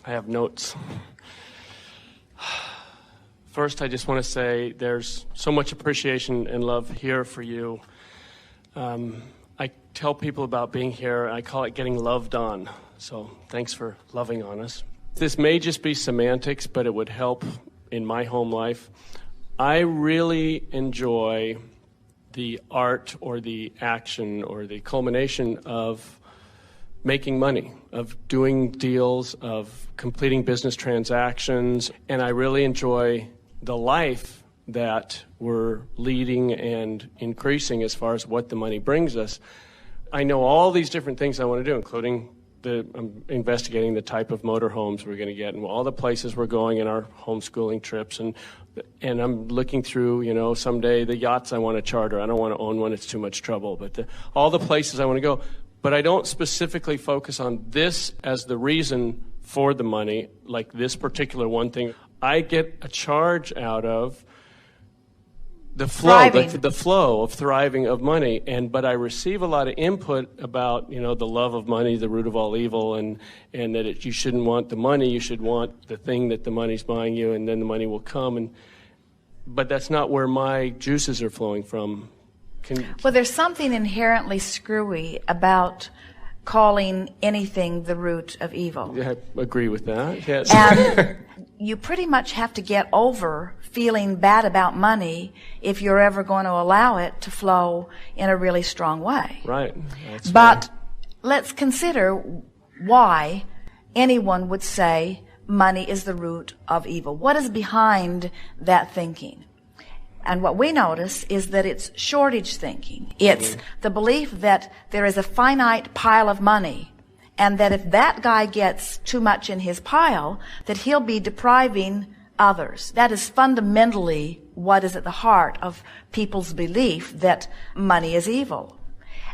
I have notes. First, I just want to say there's so much appreciation and love here for you. I tell people about being here, I call it getting loved on. So thanks for loving on us. This may just be semantics, but it would help in my home life. I really enjoy the art or the action or the culmination of making money, of doing deals, of completing business transactions, and I really enjoy the life that we're leading and increasing as far as what the money brings us. I know all these different things I want to do, including I'm investigating the type of motorhomes we're going to get and all the places we're going in our homeschooling trips. And I'm looking through, someday the yachts I want to charter. I don't want to own one. It's too much trouble. But all the places I want to go. But I don't specifically focus on this as the reason for the money, like this particular one thing. I get a charge out of the flow of thriving of money, but I receive a lot of input about the love of money, the root of all evil, and that you shouldn't want the money, you should want the thing that the money's buying you, and then the money will come. But that's not where my juices are flowing from. Well, there's something inherently screwy about calling anything the root of evil. Yeah, I agree with that. Yes. And you pretty much have to get over feeling bad about money if you're ever going to allow it to flow in a really strong way. Right. But let's consider why anyone would say money is the root of evil. What is behind that thinking? And what we notice is that it's shortage thinking. It's the belief that there is a finite pile of money, and that if that guy gets too much in his pile, that he'll be depriving others. That is fundamentally what is at the heart of people's belief that money is evil.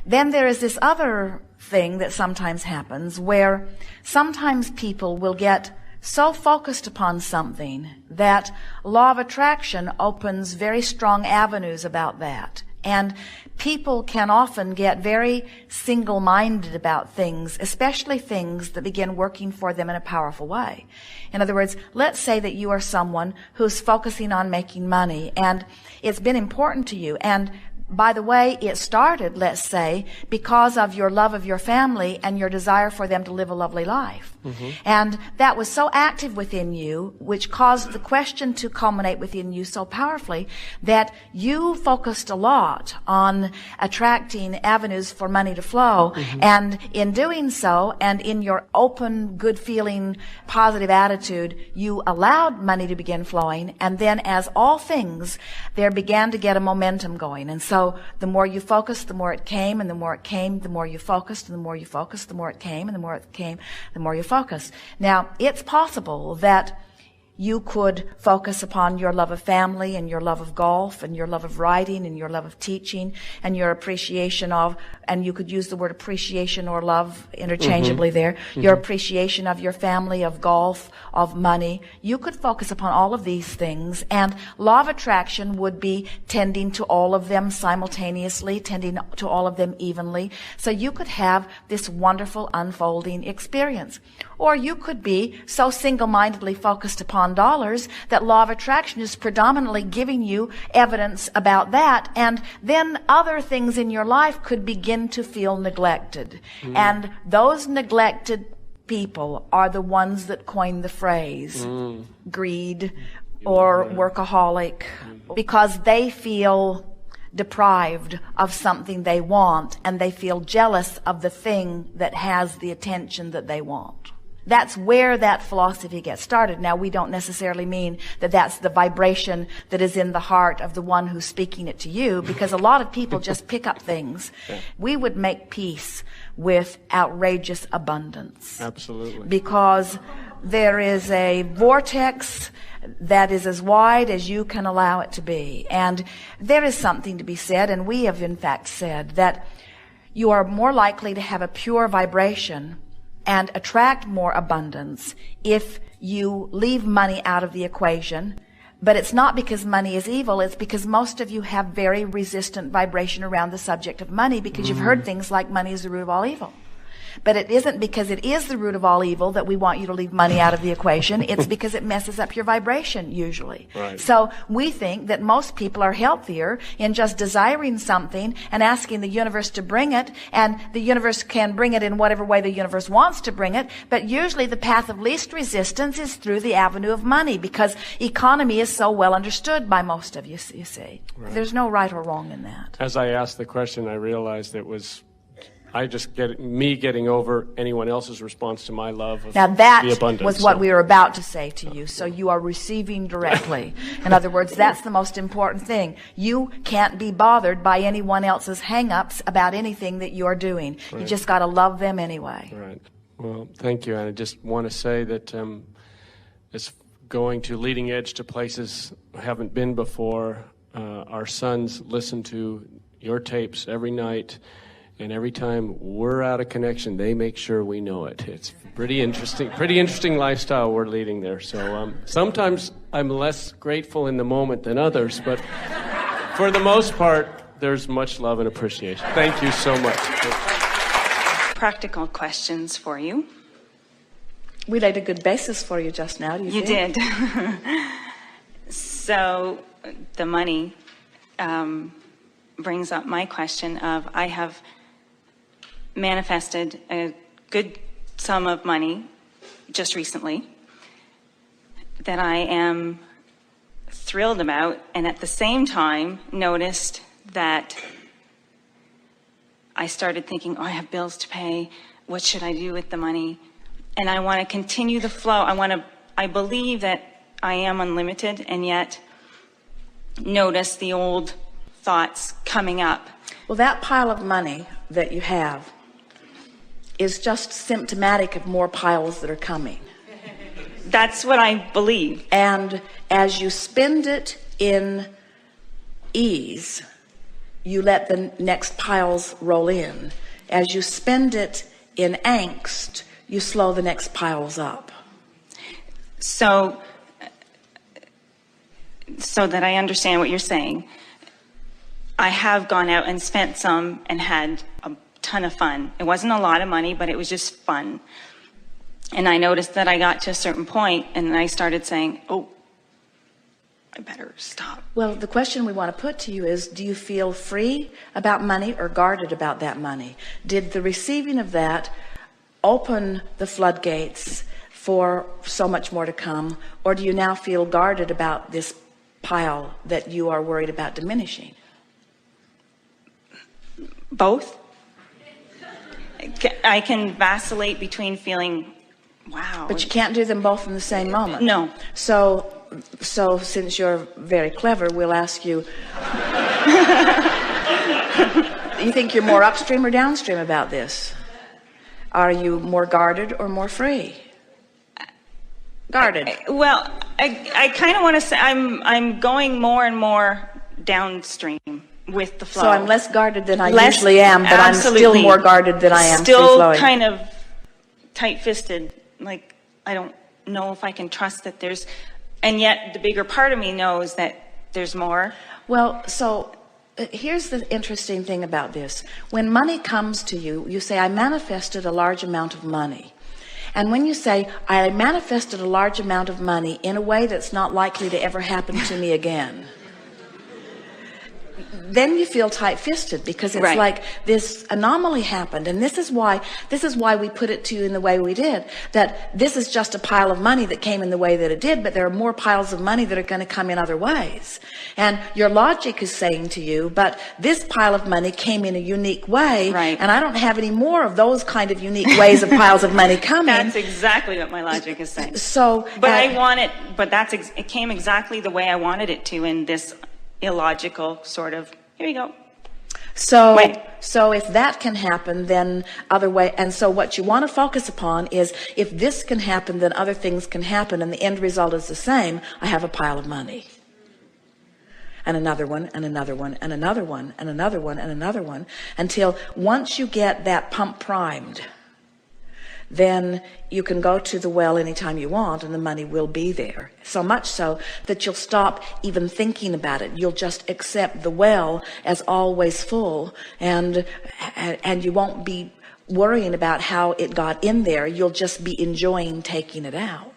Then there is this other thing that sometimes happens where sometimes people will get so focused upon something that law of attraction opens very strong avenues about that. And people can often get very single-minded about things, especially things that begin working for them in a powerful way. In other words, let's say that you are someone who's focusing on making money, and it's been important to you. And by the way, it started, let's say, because of your love of your family and your desire for them to live a lovely life. Mm-hmm. And that was so active within you, which caused the question to culminate within you so powerfully, that you focused a lot on attracting avenues for money to flow. Mm-hmm. And in doing so, and in your open, good-feeling, positive attitude, you allowed money to begin flowing. And then, as all things, there began to get a momentum going. And so the more you focused, the more it came, and the more it came, the more you focused, and the more you focused, the more it came, and the more it came, the more you focused. Now, it's possible that you could focus upon your love of family and your love of golf and your love of writing and your love of teaching and your appreciation of, and you could use the word appreciation or love interchangeably there, your appreciation of your family, of golf, of money. You could focus upon all of these things, and law of attraction would be tending to all of them simultaneously, tending to all of them evenly. So you could have this wonderful unfolding experience. Or you could be so single-mindedly focused upon dollars that law of attraction is predominantly giving you evidence about that, and then other things in your life could begin to feel neglected. And those neglected people are the ones that coin the phrase greed or workaholic, because they feel deprived of something they want, and they feel jealous of the thing that has the attention that they want. That's where that philosophy gets started. Now, we don't necessarily mean that that's the vibration that is in the heart of the one who's speaking it to you, because a lot of people just pick up things. We would make peace with outrageous abundance. Absolutely. Because there is a vortex that is as wide as you can allow it to be. And there is something to be said, and we have in fact said, that you are more likely to have a pure vibration and attract more abundance if you leave money out of the equation. But it's not because money is evil. It's because most of you have very resistant vibration around the subject of money, because you've heard things like money is the root of all evil. But it isn't because it is the root of all evil that we want you to leave money out of the equation. It's because it messes up your vibration, usually. Right. So we think that most people are healthier in just desiring something and asking the universe to bring it, and the universe can bring it in whatever way the universe wants to bring it. But usually the path of least resistance is through the avenue of money, because economy is so well understood by most of you, you see. Right. There's no right or wrong in that. As I asked the question, I realized it was me getting over anyone else's response to my love of Now that the abundance. was what we were about to say to you. So you are receiving directly. In other words, that's the most important thing. You can't be bothered by anyone else's hang-ups about anything that you're doing. Right. You just got to love them anyway. Right. Well, thank you. And I just want to say that it's going to leading edge to places I haven't been before. Our sons listen to your tapes every night. And every time we're out of connection, they make sure we know it. It's pretty interesting lifestyle we're leading there. So sometimes I'm less grateful in the moment than others, but for the most part, there's much love and appreciation. Thank you so much. Practical questions for you. We laid a good basis for you just now. You did. So the money brings up my question of, I have manifested a good sum of money just recently that I am thrilled about, and at the same time noticed that I started thinking, oh, I have bills to pay. What should I do with the money? And I want to continue the flow. I believe that I am unlimited, and yet notice the old thoughts coming up. Well, that pile of money that you have is just symptomatic of more piles that are coming. That's what I believe. And as you spend it in ease, you let the next piles roll in. As you spend it in angst, you slow the next piles up. So that I understand what you're saying, I have gone out and spent some and had a ton of fun. It wasn't a lot of money, but it was just fun. And I noticed that I got to a certain point and I started saying, oh, I better stop. Well, the question we want to put to you is, do you feel free about money or guarded about that money? Did the receiving of that open the floodgates for so much more to come? Or do you now feel guarded about this pile that you are worried about diminishing? Both. I can vacillate between feeling, wow. But you can't do them both in the same moment. No. So since you're very clever, we'll ask you, you think you're more upstream or downstream about this? Are you more guarded or more free? Guarded. Well, I kind of want to say I'm going more and more downstream with the flow. So I'm less guarded than I usually am, but absolutely. I'm still more guarded than I am still free-flowing. Kind of tight-fisted. Like, I don't know if I can trust that there's, and yet the bigger part of me knows that there's more. Well, so here's the interesting thing about this. When money comes to you, you say, I manifested a large amount of money. And when you say, I manifested a large amount of money in a way that's not likely to ever happen to me again, then you feel tight-fisted, because it's right. Like this anomaly happened. And this is why we put it to you in the way we did, that this is just a pile of money that came in the way that it did, but there are more piles of money that are going to come in other ways. And your logic is saying to you, but this pile of money came in a unique way, right. And I don't have any more of those kind of unique ways of piles of money coming. That's exactly what my logic is saying. So, but I want it, but it came exactly the way I wanted it to, in this illogical sort of, here you go. So if that can happen, then other way, and so what you want to focus upon is, if this can happen, then other things can happen, and the end result is the same. I have a pile of money. And another one, and another one, and another one, and another one, and another one, until once you get that pump primed, then you can go to the well anytime you want, and the money will be there. So much so that you'll stop even thinking about it. You'll just accept the well as always full, and you won't be worrying about how it got in there. You'll just be enjoying taking it out.